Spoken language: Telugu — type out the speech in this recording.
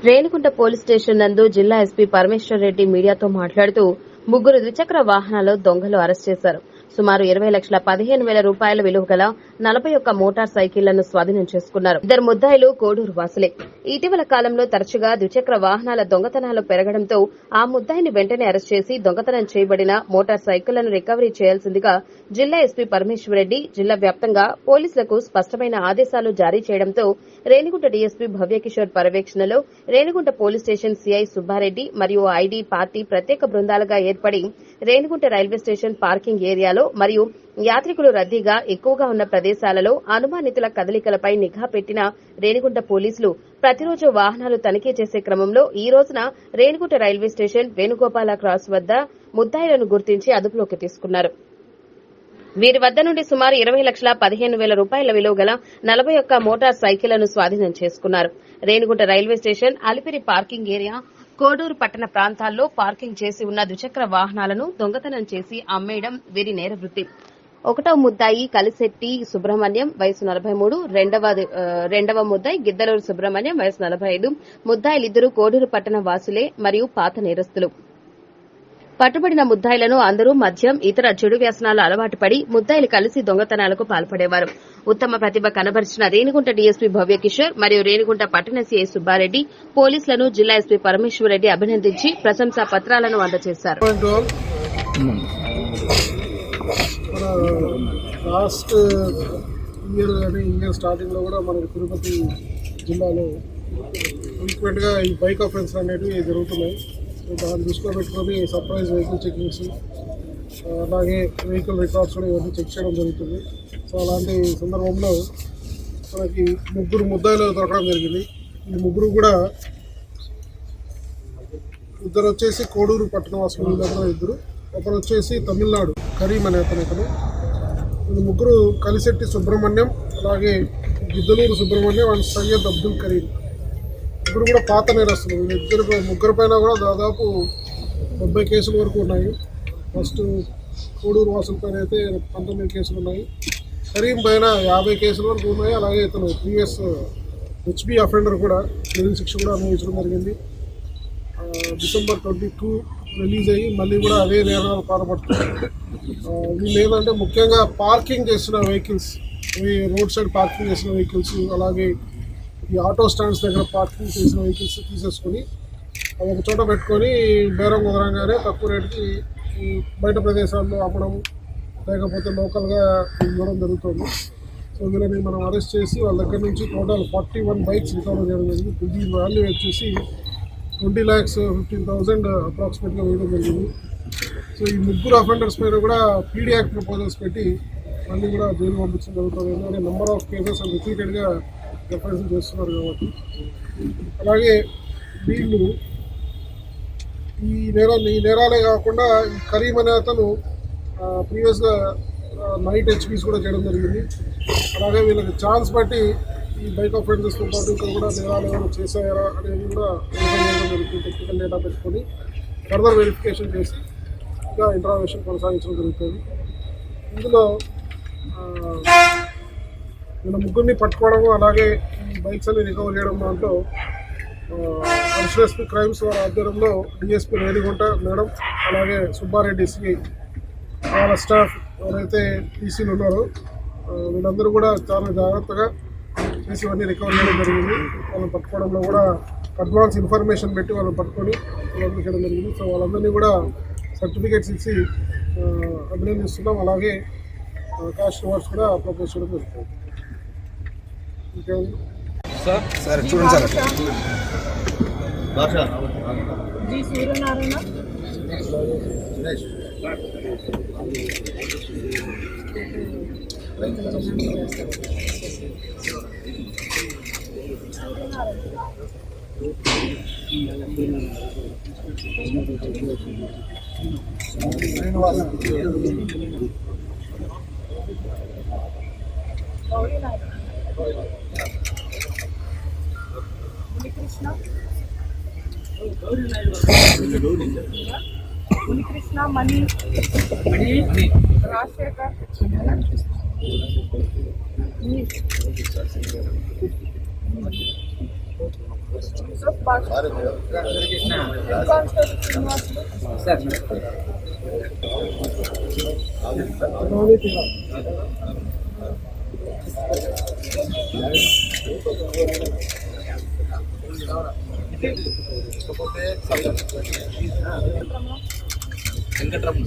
రేణిగుంట పోలీస్ స్టేషన్ నందు జిల్లా ఎస్పీ పరమేశ్వర్ రెడ్డి మీడియాతో మాట్లాడుతూ ముగ్గురు ద్విచక్ర వాహనాల్లో దొంగలు అరెస్ట్ చేశారు. సుమారు 20,15,000 రూపాయల విలువ గల 41 మోటార్ సైకిళ్లను స్వాధీనం చేసుకున్నారు. ఇద్దరు ముద్దాయిలు కోడూరు వాసులే. ఇటీవల కాలంలో తరచుగా ద్విచక్ర వాహనాల దొంగతనాలు పెరగడంతో ఆ ముద్దాయిని వెంటనే అరెస్ట్ చేసి దొంగతనం చేయబడిన మోటార్ సైకిళ్లను రికవరీ చేయాల్సిందిగా జిల్లా ఎస్పీ పరమేశ్వర్ రెడ్డి జిల్లా వ్యాప్తంగా పోలీసులకు స్పష్టమైన ఆదేశాలు జారీ చేయడంతో రేణిగుంట డీఎస్పీ భవ్యకిషోర్ పర్యవేక్షణలో Renigunta police station CI Subba Reddy మరియు ఐడీ పార్టీ ప్రత్యేక బృందాలుగా ఏర్పడి రేణిగుంట రైల్వే స్టేషన్ పార్కింగ్ ఏరియాలో మరియు యాత్రికులు రద్దీగా ఎక్కువగా ఉన్న ప్రదేశాలలో అనుమానితుల కదలికలపై నిఘా పెట్టిన రేణిగుంట పోలీసులు ప్రతిరోజు వాహనాలు తనిఖీ చేసే క్రమంలో ఈ రోజున Renigunta railway station Venugopala cross వద్ద ముద్దాయిలను గుర్తించి అదుపులోకి తీసుకున్నారు. వీరి వద్ద నుండి సుమారు 20,15,000 రూపాయల విలువ గల 41 మోటార్ సైకిళ్లను స్వాధీనం చేసుకున్నారు. Renigunta railway station Alipiri parking area Koduru పట్టణ ప్రాంతాల్లో పార్కింగ్ చేసి ఉన్న ద్విచక్ర వాహనాలను దొంగతనం చేసి అమ్మేయడం వీరి నేర వృత్తి. ఒకటవ ముద్దాయి కలిశెట్టి సుబ్రహ్మణ్యం వయసు 43, రెండవ ముద్దాయి గిద్దలూరు సుబ్రహ్మణ్యం వయసు 45. ముద్దాయిలిద్దరూ కోడూరు పట్టణ వాసులే మరియు పాత నేరస్తులు. పట్టుబడిన ముద్దాయిలను అందరూ మద్యం ఇతర చెడు వ్యసనాలు అలవాటు పడి ముద్దాయిలు కలిసి దొంగతనాలకు పాల్పడేవారు. ఉత్తమ ప్రతిభ కనబరిచిన రేణిగుంట డీఎస్పీ భవ్యకిషోర్ మరియు రేణిగుంట పట్టణ సీఐ సుబ్బారెడ్డి పోలీసులను జిల్లా ఎస్పీ పరమేశ్వర్ రెడ్డి అభినందించి ప్రశంసా పత్రాలను అందజేశారు. లాస్ట్ ఇయర్ స్టార్టింగ్ లో కూడా మనకి తిరుపతి జిల్లాలో ఫ్రీక్వెంట్ గా ఈ బైక్ ఆఫెన్స్ అనేవి జరుగుతున్నాయి. సో దాన్ని దృష్టిలో పెట్టుకొని సర్ప్రైజ్ వెహికల్ చెకింగ్స్ అలాగే వెహికల్ రికార్డ్స్ కూడా ఇవన్నీ చెక్ చేయడం జరుగుతుంది. సో అలాంటి సందర్భంలో మనకి ముగ్గురు ముద్దాయిలు దొరకడం జరిగింది. ఈ ముగ్గురు కూడా ఇద్దరు వచ్చేసి కోడూరు పట్టణవాసులు, ఇద్దరు ఒకరు వచ్చేసి తమిళనాడు కరీం అనే అతను. ఈ ముగ్గురు కలిశెట్టి సుబ్రహ్మణ్యం అలాగే గిద్దలూరు సుబ్రహ్మణ్యం అండ్ సయ్యద్ అబ్దుల్ కరీం. ఇప్పుడు కూడా పాత నేరస్తులు. ముగ్గురు పైన కూడా దాదాపు 70 కేసుల వరకు ఉన్నాయి. ఫస్ట్ కోడూరు వాసుల పైన అయితే 19 కేసులు ఉన్నాయి. కరీం పైన 50 కేసుల వరకు ఉన్నాయి. అలాగే ఇతను ప్రీవియస్ హెచ్బి అఫెండర్ కూడా జైలు శిక్ష కూడా అనుభవించడం జరిగింది. December 22 రిలీజ్ అయ్యి మళ్ళీ కూడా అదే నేరాలు పాల్పడుతున్నారు. వీళ్ళు ఏంటంటే ముఖ్యంగా పార్కింగ్ చేస్తున్న వెహికల్స్, రోడ్ సైడ్ పార్కింగ్ చేసిన వెహికల్స్, అలాగే ఈ ఆటో స్టాండ్స్ దగ్గర పార్కింగ్ చేసిన వెహికల్స్ తీసేసుకొని అవి ఒక చోట పెట్టుకొని బేరం కుదరంగానే తక్కువ రేటుకి ఈ బయట ప్రదేశాల్లో అమ్మడం లేకపోతే లోకల్గా ఇవ్వడం జరుగుతుంది. సో వీళ్ళని మనం అరెస్ట్ చేసి వాళ్ళ దగ్గర నుంచి టోటల్ 41 బైక్స్ రికవర్ చేయడం జరిగింది. దీని వాల్యూ వచ్చేసి 20,15,000 అప్రాక్సిమేట్గా వేయడం జరిగింది. సో ఈ ముగ్గురు అఫెండర్స్ పైన కూడా పీడీ యాక్ట్ ప్రపోజల్స్ పెట్టి మళ్ళీ కూడా జైలు పంపించడం జరుగుతుంది. ఎందుకంటే నెంబర్ ఆఫ్ కేసెస్ రిపీటెడ్గా రెఫరెన్స్ చేస్తున్నారు కాబట్టి. అలాగే వీళ్ళు ఈ నేరాలే కాకుండా ఈ కరీం అనే అతను ప్రీవియస్గా నైట్ హెచ్పీస్ కూడా చేయడం జరిగింది. అలాగే వీళ్ళకి ఛాన్స్ బట్టి ఈ బైక్ ఆఫెండర్స్తో పాటు ఇక్కడ కూడా నేరాలు ఏమైనా చేశారా అనేది కూడా చేయడం జరుగుతుంది. టెక్నికల్ డేటా పెట్టుకొని ఫర్దర్ వెరిఫికేషన్ చేసి ఇంకా ఇంట్రాగేషన్ కొనసాగించడం జరుగుతుంది. ఇందులో వీళ్ళ ముగ్గురిని పట్టుకోవడము అలాగే ఈ బైక్స్ అన్ని రికవర్ చేయడం దాంట్లో అడిషనల్ ఎస్పీ క్రైమ్స్ వారి ఆధ్వర్యంలో డిఎస్పీ రేణిగుంట మేడం అలాగే సుబ్బారెడ్డి సిఐ వాళ్ళ స్టాఫ్ ఎవరైతే టీసీలు ఉన్నారో వీళ్ళందరూ కూడా చాలా జాగ్రత్తగా చేసి ఇవన్నీ రికవర్ చేయడం జరిగింది. వాళ్ళని పట్టుకోవడంలో కూడా అడ్వాన్స్ ఇన్ఫర్మేషన్ పెట్టి వాళ్ళని పట్టుకొని వాళ్ళని చేయడం జరిగింది. సో వాళ్ళందరినీ కూడా సర్టిఫికేట్స్ ఇచ్చి అభినందిస్తున్నాం. అలాగే క్యాష్ రివార్డ్స్ కూడా ప్రపోజ్ చేయడం జరుగుతుంది. సార్ చూడండి సార్ జీ సూర్యనారాయణ మునికృష్ణ మణి రాజశేఖర్ యూసఫ్ భాష కాన్స్టేబుల్ శ్రీనివాసులు వెంకటరమణ